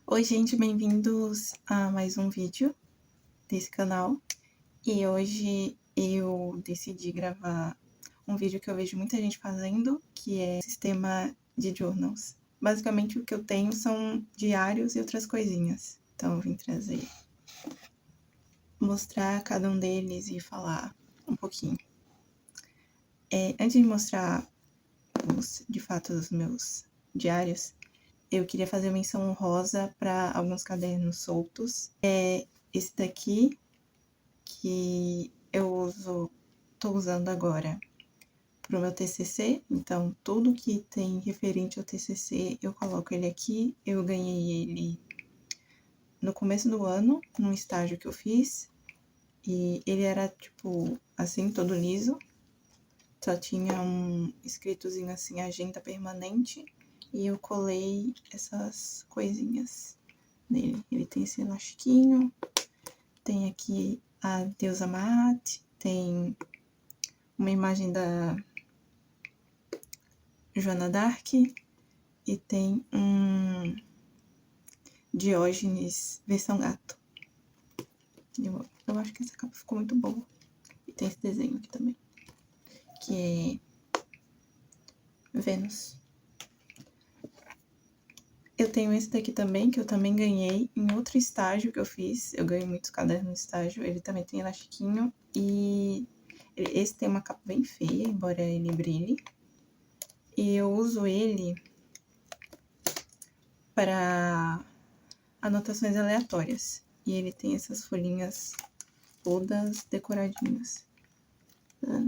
Oi, gente, bem-vindos a mais um vídeo desse canal. E hoje eu decidi gravar um vídeo que eu vejo muita gente fazendo, que é sistema de journals. Basicamente, o que eu tenho são diários e outras coisinhas. Então, eu vim mostrar cada um deles e falar um pouquinho. Antes de mostrar, de fato, os meus diários, eu queria fazer menção honrosa para alguns cadernos soltos. Esse daqui, que eu tô usando agora pro meu TCC, então tudo que tem referente ao TCC eu coloco ele aqui. Eu ganhei ele no começo do ano, num estágio que eu fiz, e ele era tipo assim, todo liso, só tinha um escritozinho assim, agenda permanente, e eu colei essas coisinhas nele. Ele tem esse elastiquinho, tem aqui a deusa Maat, tem uma imagem da Joana d'Arc e tem um Diógenes versão gato. Eu acho que essa capa ficou muito boa. E tem esse desenho aqui também, que é Vênus. Eu tenho esse daqui também, que eu também ganhei em outro estágio que eu fiz. Eu ganhei muitos cadernos no estágio. Ele também tem elastiquinho e esse tem uma capa bem feia, embora ele brilhe. E eu uso ele para anotações aleatórias. E ele tem essas folhinhas todas decoradinhas. Tá?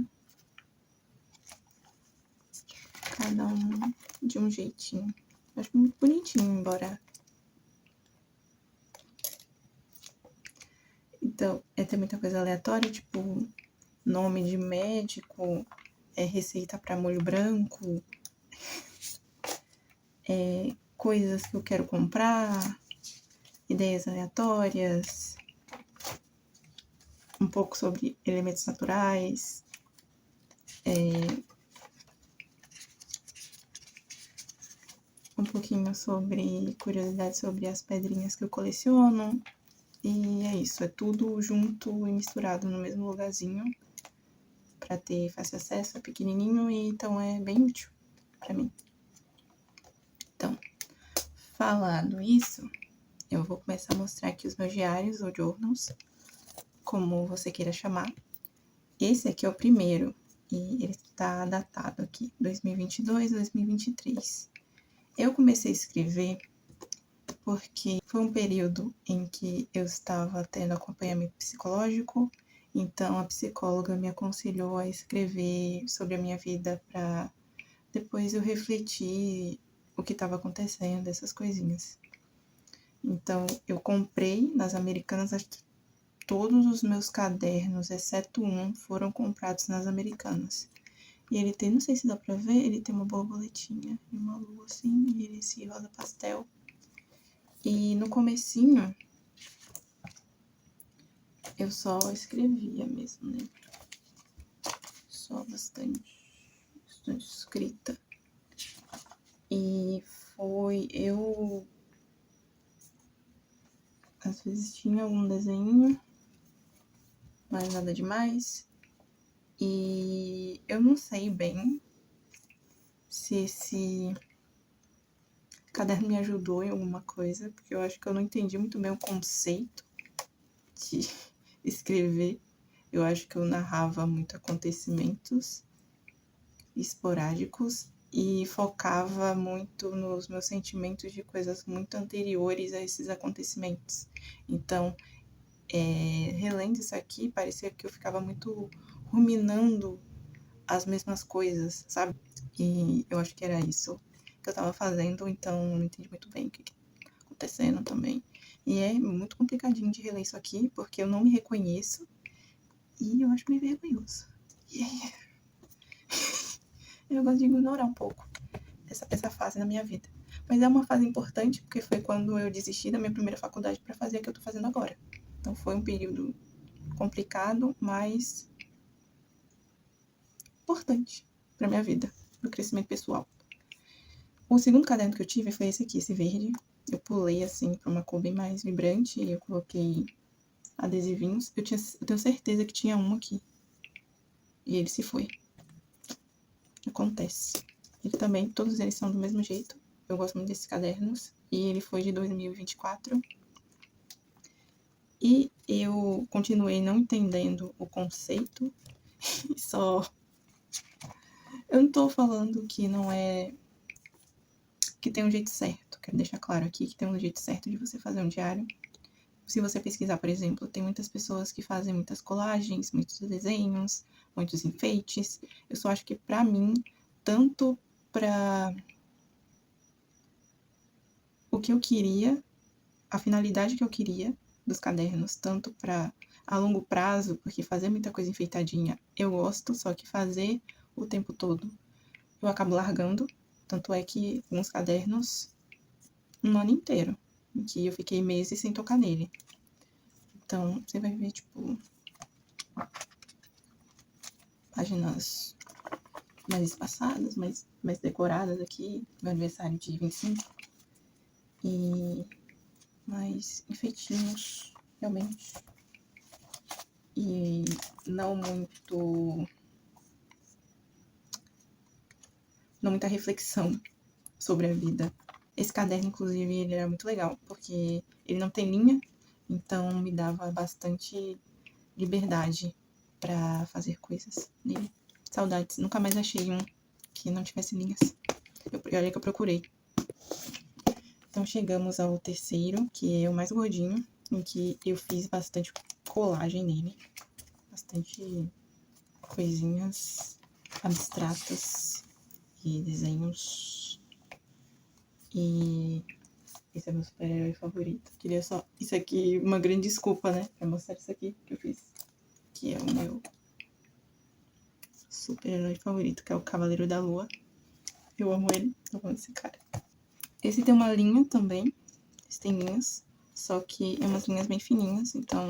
Cada um de um jeitinho. Acho muito bonitinho, embora... Então, tem muita coisa aleatória, tipo nome de médico, receita para molho branco, coisas que eu quero comprar, ideias aleatórias, um pouco sobre elementos naturais, um pouquinho sobre curiosidades sobre as pedrinhas que eu coleciono. E é isso, é tudo junto e misturado no mesmo lugarzinho para ter fácil acesso, é pequenininho e então é bem útil para mim. Então, falando isso, eu vou começar a mostrar aqui os meus diários ou journals, como você queira chamar. Esse aqui é o primeiro e ele está datado aqui, 2022, 2023. Eu comecei a escrever porque foi um período em que eu estava tendo acompanhamento psicológico, então a psicóloga me aconselhou a escrever sobre a minha vida para depois eu refletir o que estava acontecendo, essas coisinhas. Então eu comprei nas Americanas, todos os meus cadernos, exceto um, foram comprados nas Americanas. E ele tem, não sei se dá pra ver, ele tem uma borboletinha e uma lua assim, e ele esse rosa pastel. E no comecinho, eu só escrevia mesmo, né? Só bastante escrita. E eu às vezes tinha algum desenho, mas nada demais. E eu não sei bem se esse caderno me ajudou em alguma coisa, porque eu acho que eu não entendi muito bem o conceito de escrever. Eu acho que eu narrava muito acontecimentos esporádicos e focava muito nos meus sentimentos de coisas muito anteriores a esses acontecimentos. Então, relendo isso aqui, parecia que eu ficava muito ruminando as mesmas coisas, sabe? E eu acho que era isso que eu tava fazendo, então não entendi muito bem o que tá acontecendo também. E é muito complicadinho de reler isso aqui, porque eu não me reconheço e eu acho meio vergonhoso. Yeah. Eu gosto de ignorar um pouco essa fase na minha vida. Mas é uma fase importante, porque foi quando eu desisti da minha primeira faculdade para fazer a que eu tô fazendo agora. Então foi um período complicado, mas importante pra minha vida, pro crescimento pessoal. O segundo caderno que eu tive foi esse aqui, esse verde. eu pulei, assim, pra uma cor bem mais vibrante e eu coloquei adesivinhos. Eu tenho certeza que tinha um aqui. E ele se foi. Acontece. Ele também, todos eles são do mesmo jeito. Eu gosto muito desses cadernos. E ele foi de 2024. E eu continuei não entendendo o conceito. Só... Eu não tô falando que não é... que tem um jeito certo. Quero deixar claro aqui que tem um jeito certo de você fazer um diário. Se você pesquisar, por exemplo, tem muitas pessoas que fazem muitas colagens, muitos desenhos, muitos enfeites. Eu só acho que pra mim, tanto pra o que eu queria, a finalidade que eu queria dos cadernos, tanto pra a longo prazo, porque fazer muita coisa enfeitadinha eu gosto, só que fazer o tempo todo eu acabo largando. Tanto é que alguns cadernos, um ano inteiro, em que eu fiquei meses sem tocar nele. Então, você vai ver, tipo, páginas mais espaçadas, mais decoradas aqui, meu aniversário de 25. E mais enfeitinhos, realmente. E não muita reflexão sobre a vida. Esse caderno, inclusive, ele era muito legal, porque ele não tem linha, então me dava bastante liberdade pra fazer coisas nele. Saudades, nunca mais achei um que não tivesse linhas. Olha que eu procurei. Então chegamos ao terceiro, que é o mais gordinho, em que eu fiz bastante colagem nele. Bastante coisinhas abstratas e desenhos. E esse é meu super-herói favorito. Queria só... Isso aqui, uma grande desculpa, né? Pra mostrar isso aqui que eu fiz. Que é o meu super-herói favorito, que é o Cavaleiro da Lua. Eu amo ele, eu amo esse cara. Esse tem uma linha também. Esse tem linhas, só que é umas linhas bem fininhas, então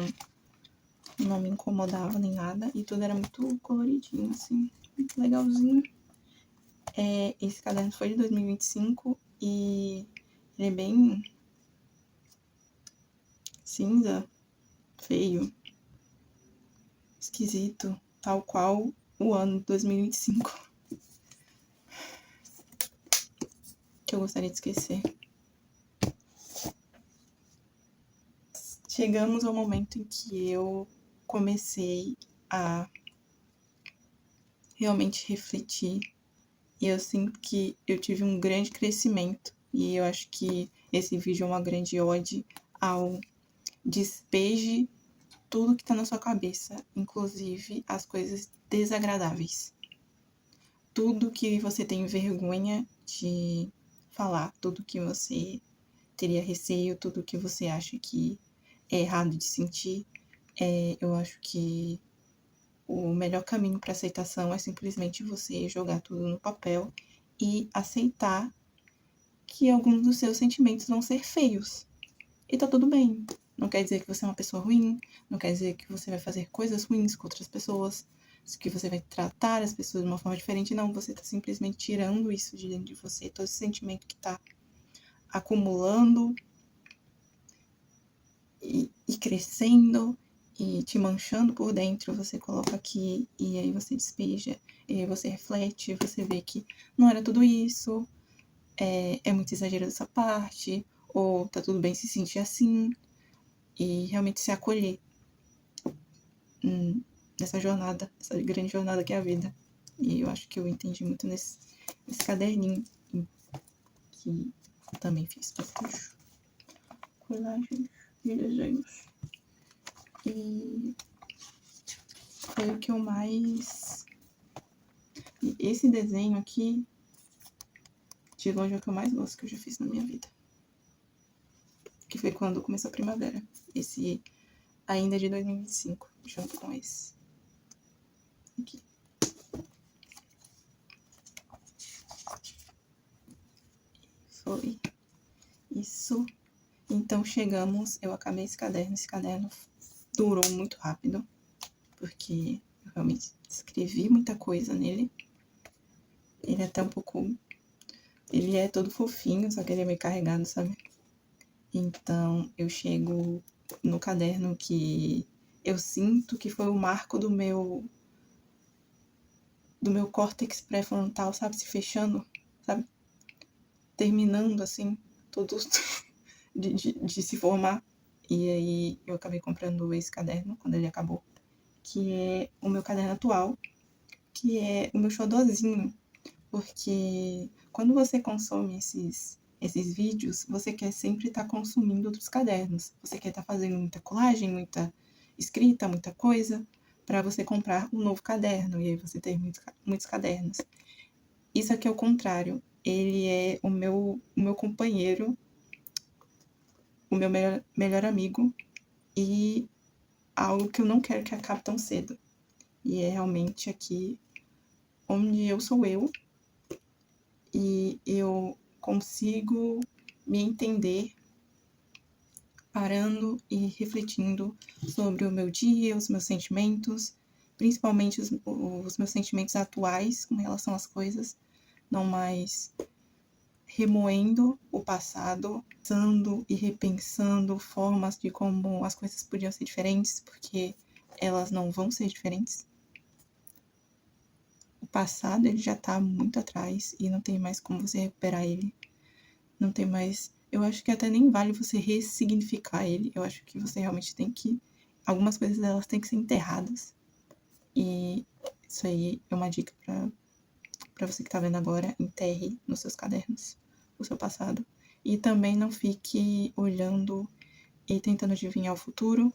não me incomodava nem nada. E tudo era muito coloridinho, assim, muito legalzinho. Esse caderno foi de 2025 e ele é bem cinza, feio, esquisito, tal qual o ano de 2025. Que eu gostaria de esquecer. Chegamos ao momento em que eu comecei a realmente refletir. E eu sinto que eu tive um grande crescimento. E eu acho que esse vídeo é uma grande ode ao despeje tudo que tá na sua cabeça, inclusive as coisas desagradáveis. Tudo que você tem vergonha de falar, tudo que você teria receio, tudo que você acha que é errado de sentir. Eu acho que o melhor caminho para aceitação é simplesmente você jogar tudo no papel e aceitar que alguns dos seus sentimentos vão ser feios. E tá tudo bem. Não quer dizer que você é uma pessoa ruim, não quer dizer que você vai fazer coisas ruins com outras pessoas, que você vai tratar as pessoas de uma forma diferente. Não, você tá simplesmente tirando isso de dentro de você, todo esse sentimento que tá acumulando e crescendo e te manchando por dentro, você coloca aqui e aí você despeja, e aí você reflete, você vê que não era tudo isso, é muito exagero dessa parte, ou tá tudo bem se sentir assim, e realmente se acolher nessa jornada, essa grande jornada que é a vida. E eu acho que eu entendi muito nesse caderninho que também fiz bastante colagens de desenhos. E foi o que eu mais... E esse desenho aqui, de longe, é o que eu mais gosto que eu já fiz na minha vida. Que foi quando começou a primavera. Esse ainda é de 2025, junto com esse. Aqui. Foi isso. Então chegamos, eu acabei esse caderno. Esse caderno durou muito rápido, porque eu realmente escrevi muita coisa nele. Ele é até um pouco... Ele é todo fofinho, só que ele é meio carregado, sabe? Então, eu chego no caderno que eu sinto que foi o marco do meu córtex pré-frontal, sabe? Se fechando, sabe? Terminando, assim, todos de se formar. E aí eu acabei comprando esse caderno quando ele acabou, que é o meu caderno atual, que é o meu xodozinho, porque quando você consome esses vídeos, você quer sempre estar consumindo outros cadernos. Você quer estar fazendo muita colagem, muita escrita, muita coisa, para você comprar um novo caderno, e aí você ter muitos cadernos. Isso aqui é o contrário. Ele é o meu companheiro, o meu melhor amigo, e algo que eu não quero que acabe tão cedo. E é realmente aqui onde eu sou eu, e eu consigo me entender parando e refletindo sobre o meu dia, os meus sentimentos, principalmente os meus sentimentos atuais com relação às coisas, não mais remoendo o passado, pensando e repensando formas de como as coisas podiam ser diferentes, porque elas não vão ser diferentes. O passado, ele já tá muito atrás e não tem mais como você recuperar ele. Não tem mais... Eu acho que até nem vale você ressignificar ele. Eu acho que você realmente tem que... Algumas coisas delas têm que ser enterradas. E isso aí é uma dica pra você que tá vendo agora. Enterre nos seus cadernos o seu passado. E também não fique olhando e tentando adivinhar o futuro,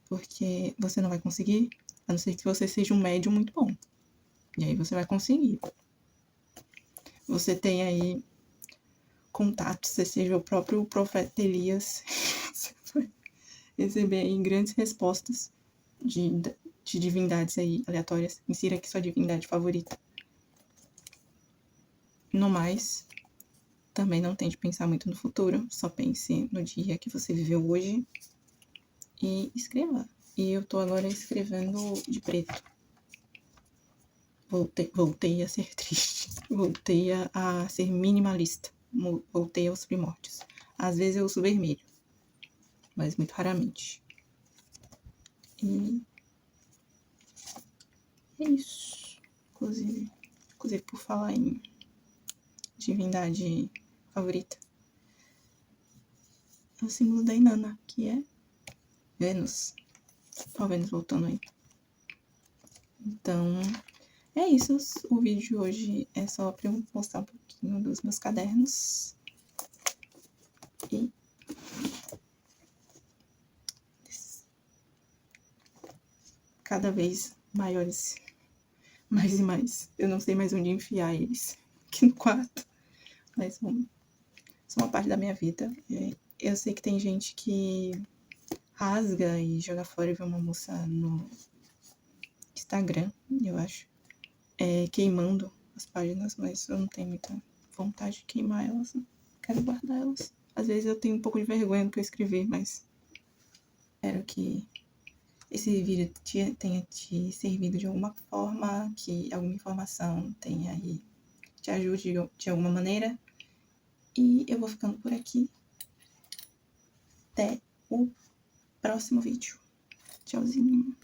porque você não vai conseguir, a não ser que você seja um médium muito bom. E aí você vai conseguir. Você tem aí contatos, você seja o próprio profeta Elias, você vai receber aí grandes respostas de divindades aí aleatórias. Insira aqui sua divindade favorita. No mais, também não tente pensar muito no futuro, só pense no dia que você viveu hoje e escreva. E eu tô agora escrevendo de preto. Voltei a ser triste. Voltei a ser minimalista. Voltei aos primórdios. Às vezes eu uso vermelho, mas muito raramente. E é isso. Inclusive por falar em divindade favorita, é o símbolo da Inanna, que é Vênus. Ó, Vênus voltando aí. Então, é isso. O vídeo de hoje é só pra eu mostrar um pouquinho dos meus cadernos. E cada vez maiores, mais e mais. Eu não sei mais onde enfiar eles aqui no quarto, mas são uma parte da minha vida. Eu sei que tem gente que rasga e joga fora e vê uma moça no Instagram, eu acho, queimando as páginas, mas eu não tenho muita vontade de queimar elas, não. Quero guardar elas. Às vezes eu tenho um pouco de vergonha do que eu escrevi, mas espero que esse vídeo tenha te servido de alguma forma, que alguma informação tenha aí te ajude de alguma maneira. E eu vou ficando por aqui. Até o próximo vídeo. Tchauzinho.